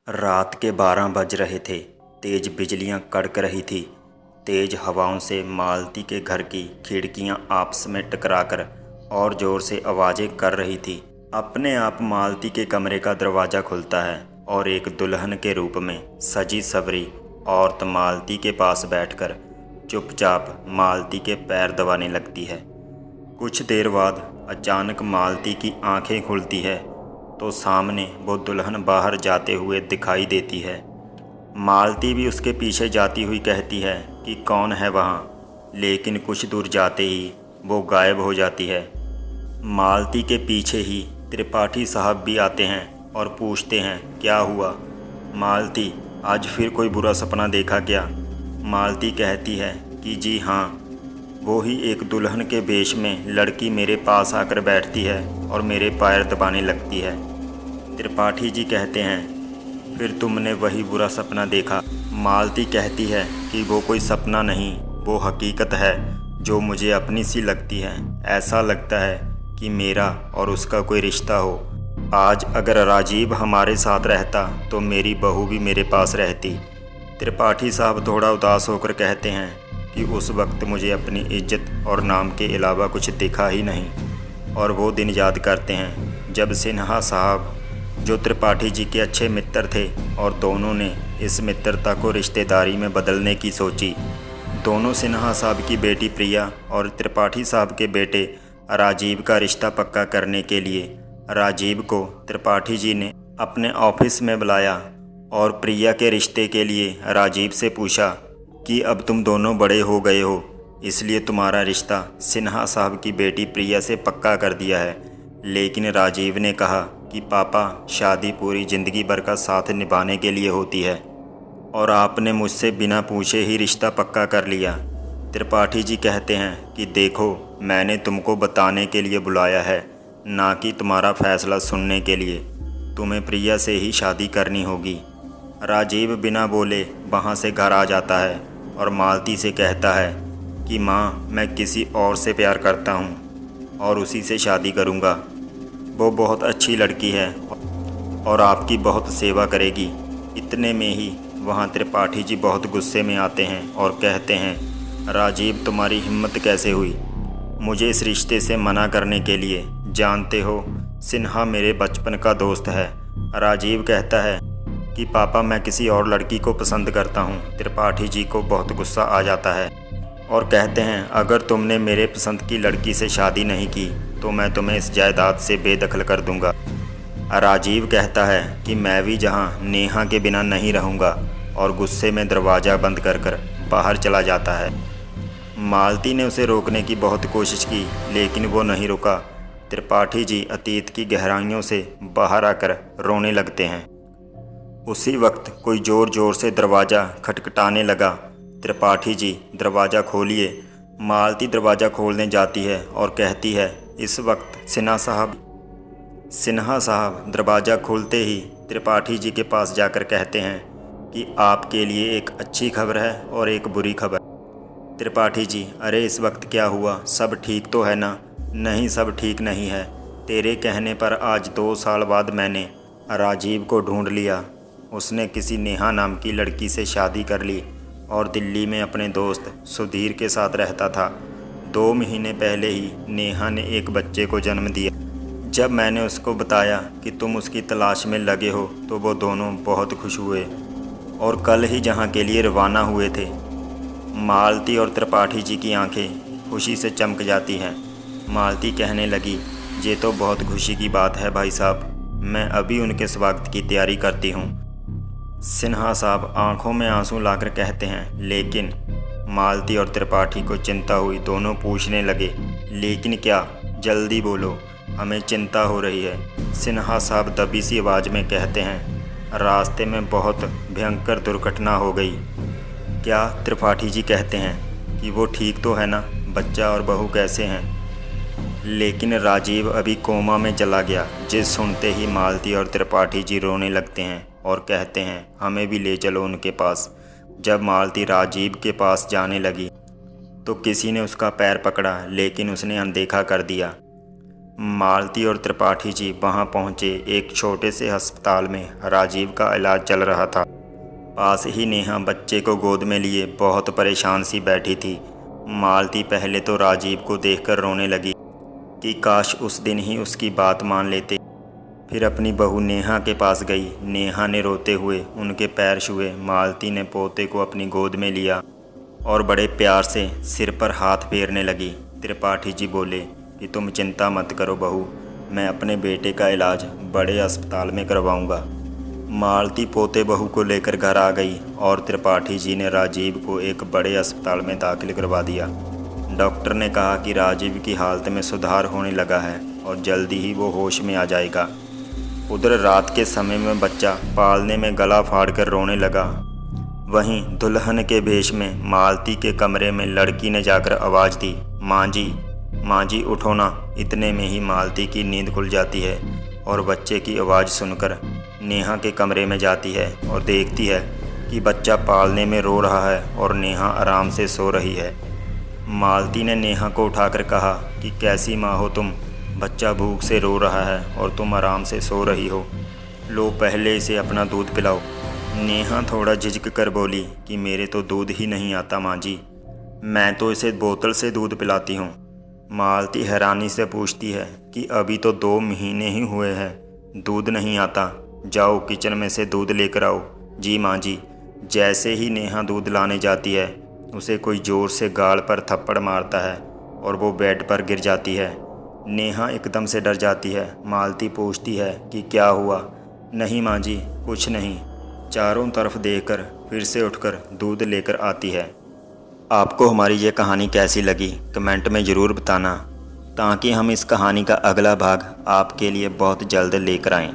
रात के 12 बज रहे थे। तेज बिजलियां कड़क रही थी। तेज हवाओं से मालती के घर की खिड़कियां आपस में टकराकर और ज़ोर से आवाज़ें कर रही थी। अपने आप मालती के कमरे का दरवाज़ा खुलता है और एक दुल्हन के रूप में सजी सवरी औरत मालती के पास बैठकर चुपचाप मालती के पैर दबाने लगती है। कुछ देर बाद अचानक मालती की आंखें खुलती है तो सामने वो दुल्हन बाहर जाते हुए दिखाई देती है। मालती भी उसके पीछे जाती हुई कहती है कि कौन है वहाँ, लेकिन कुछ दूर जाते ही वो गायब हो जाती है। मालती के पीछे ही त्रिपाठी साहब भी आते हैं और पूछते हैं क्या हुआ। मालती, आज फिर कोई बुरा सपना देखा क्या? मालती कहती है कि जी हाँ, वो ही एक दुल्हन के वेश में लड़की मेरे पास आकर बैठती है और मेरे पैर दबाने लगती है। त्रिपाठी जी कहते हैं फिर तुमने वही बुरा सपना देखा? मालती कहती है कि वो कोई सपना नहीं, वो हकीकत है जो मुझे अपनी सी लगती है। ऐसा लगता है कि मेरा और उसका कोई रिश्ता हो। आज अगर राजीव हमारे साथ रहता तो मेरी बहू भी मेरे पास रहती। त्रिपाठी साहब थोड़ा उदास होकर कहते हैं कि उस वक्त मुझे अपनी इज्जत और नाम के अलावा कुछ दिखा ही नहीं। और वो दिन याद करते हैं जब सिन्हा साहब, जो त्रिपाठी जी के अच्छे मित्र थे, और दोनों ने इस मित्रता को रिश्तेदारी में बदलने की सोची। दोनों सिन्हा साहब की बेटी प्रिया और त्रिपाठी साहब के बेटे राजीव का रिश्ता पक्का करने के लिए राजीव को त्रिपाठी जी ने अपने ऑफिस में बुलाया और प्रिया के रिश्ते के लिए राजीव से पूछा कि अब तुम दोनों बड़े हो गए हो, इसलिए तुम्हारा रिश्ता सिन्हा साहब की बेटी प्रिया से पक्का कर दिया है। लेकिन राजीव ने कहा कि पापा, शादी पूरी ज़िंदगी भर का साथ निभाने के लिए होती है और आपने मुझसे बिना पूछे ही रिश्ता पक्का कर लिया। त्रिपाठी जी कहते हैं कि देखो, मैंने तुमको बताने के लिए बुलाया है, ना कि तुम्हारा फैसला सुनने के लिए। तुम्हें प्रिया से ही शादी करनी होगी। राजीव बिना बोले वहाँ से घर आ जाता है और मालती से कहता है कि माँ, मैं किसी और से प्यार करता हूँ और उसी से शादी करूँगा। वो बहुत अच्छी लड़की है और आपकी बहुत सेवा करेगी। इतने में ही वहाँ त्रिपाठी जी बहुत गुस्से में आते हैं और कहते हैं राजीव, तुम्हारी हिम्मत कैसे हुई मुझे इस रिश्ते से मना करने के लिए? जानते हो, सिन्हा मेरे बचपन का दोस्त है। राजीव कहता है कि पापा, मैं किसी और लड़की को पसंद करता हूँ। त्रिपाठी जी को बहुत गुस्सा आ जाता है और कहते हैं अगर तुमने मेरे पसंद की लड़की से शादी नहीं की तो मैं तुम्हें इस जायदाद से बेदखल कर दूंगा। राजीव कहता है कि मैं भी जहाँ नेहा के बिना नहीं रहूँगा और गुस्से में दरवाज़ा बंद कर बाहर चला जाता है। मालती ने उसे रोकने की बहुत कोशिश की, लेकिन वो नहीं रुका। त्रिपाठी जी अतीत की गहराइयों से बाहर आकर रोने लगते हैं। उसी वक्त कोई ज़ोर ज़ोर से दरवाज़ा खटखटाने लगा। त्रिपाठी जी, दरवाज़ा खोलिए। मालती दरवाज़ा खोलने जाती है और कहती है इस वक्त सिन्हा साहब दरवाज़ा खोलते ही त्रिपाठी जी के पास जाकर कहते हैं कि आपके लिए एक अच्छी खबर है और एक बुरी खबर। त्रिपाठी जी, अरे इस वक्त क्या हुआ? सब ठीक तो है ना? नहीं, सब ठीक नहीं है। तेरे कहने पर आज 2 साल बाद मैंने राजीव को ढूंढ लिया। उसने किसी नेहा नाम की लड़की से शादी कर ली और दिल्ली में अपने दोस्त सुधीर के साथ रहता था। 2 महीने पहले ही नेहा ने एक बच्चे को जन्म दिया। जब मैंने उसको बताया कि तुम उसकी तलाश में लगे हो तो वो दोनों बहुत खुश हुए और कल ही जहाँ के लिए रवाना हुए थे। मालती और त्रिपाठी जी की आंखें खुशी से चमक जाती हैं। मालती कहने लगी, ये तो बहुत खुशी की बात है भाई साहब, मैं अभी उनके स्वागत की तैयारी करती हूँ। सिन्हा साहब आंखों में आंसू लाकर कहते हैं लेकिन मालती और त्रिपाठी को चिंता हुई। दोनों पूछने लगे लेकिन क्या? जल्दी बोलो, हमें चिंता हो रही है। सिन्हा साहब दबी सी आवाज़ में कहते हैं रास्ते में बहुत भयंकर दुर्घटना हो गई। क्या? त्रिपाठी जी कहते हैं कि वो ठीक तो है ना? बच्चा और बहू कैसे हैं? लेकिन राजीव अभी कोमा में चला गया। जिस सुनते ही मालती और त्रिपाठी जी रोने लगते हैं और कहते हैं हमें भी ले चलो उनके पास। जब मालती राजीव के पास जाने लगी तो किसी ने उसका पैर पकड़ा, लेकिन उसने अनदेखा कर दिया। मालती और त्रिपाठी जी वहां पहुंचे। एक छोटे से अस्पताल में राजीव का इलाज चल रहा था। पास ही नेहा बच्चे को गोद में लिए बहुत परेशान सी बैठी थी। मालती पहले तो राजीव को देखकर रोने लगी कि काश उस दिन ही उसकी बात मान लेते। फिर अपनी बहू नेहा के पास गई। नेहा ने रोते हुए उनके पैर छुए। मालती ने पोते को अपनी गोद में लिया और बड़े प्यार से सिर पर हाथ फेरने लगी। त्रिपाठी जी बोले कि तुम चिंता मत करो बहू, मैं अपने बेटे का इलाज बड़े अस्पताल में करवाऊंगा। मालती पोते बहू को लेकर घर आ गई और त्रिपाठी जी ने राजीव को एक बड़े अस्पताल में दाखिल करवा दिया। डॉक्टर ने कहा कि राजीव की हालत में सुधार होने लगा है और जल्दी ही वो होश में आ जाएगा। उधर रात के समय में बच्चा पालने में गला फाड़कर रोने लगा। वहीं दुल्हन के भेष में मालती के कमरे में लड़की ने जाकर आवाज़ दी, माँ जी उठो ना। इतने में ही मालती की नींद खुल जाती है और बच्चे की आवाज़ सुनकर नेहा के कमरे में जाती है और देखती है कि बच्चा पालने में रो रहा है और नेहा आराम से सो रही है। मालती ने नेहा को उठाकर कहा कि कैसी माँ हो तुम, बच्चा भूख से रो रहा है और तुम आराम से सो रही हो, लो पहले इसे अपना दूध पिलाओ। नेहा थोड़ा झिझक कर बोली कि मेरे तो दूध ही नहीं आता माँ जी, मैं तो इसे बोतल से दूध पिलाती हूँ। मालती हैरानी से पूछती है कि अभी तो 2 महीने ही हुए हैं, दूध नहीं आता, जाओ किचन में से दूध लेकर आओ। जी माँ जी। जैसे ही नेहा दूध लाने जाती है उसे कोई ज़ोर से गाल पर थप्पड़ मारता है और वो बेड पर गिर जाती है। नेहा एकदम से डर जाती है। मालती पूछती है कि क्या हुआ। नहीं माँ जी कुछ नहीं। चारों तरफ देखकर फिर से उठकर दूध लेकर आती है। आपको हमारी ये कहानी कैसी लगी कमेंट में ज़रूर बताना, ताकि हम इस कहानी का अगला भाग आपके लिए बहुत जल्द लेकर आएँ।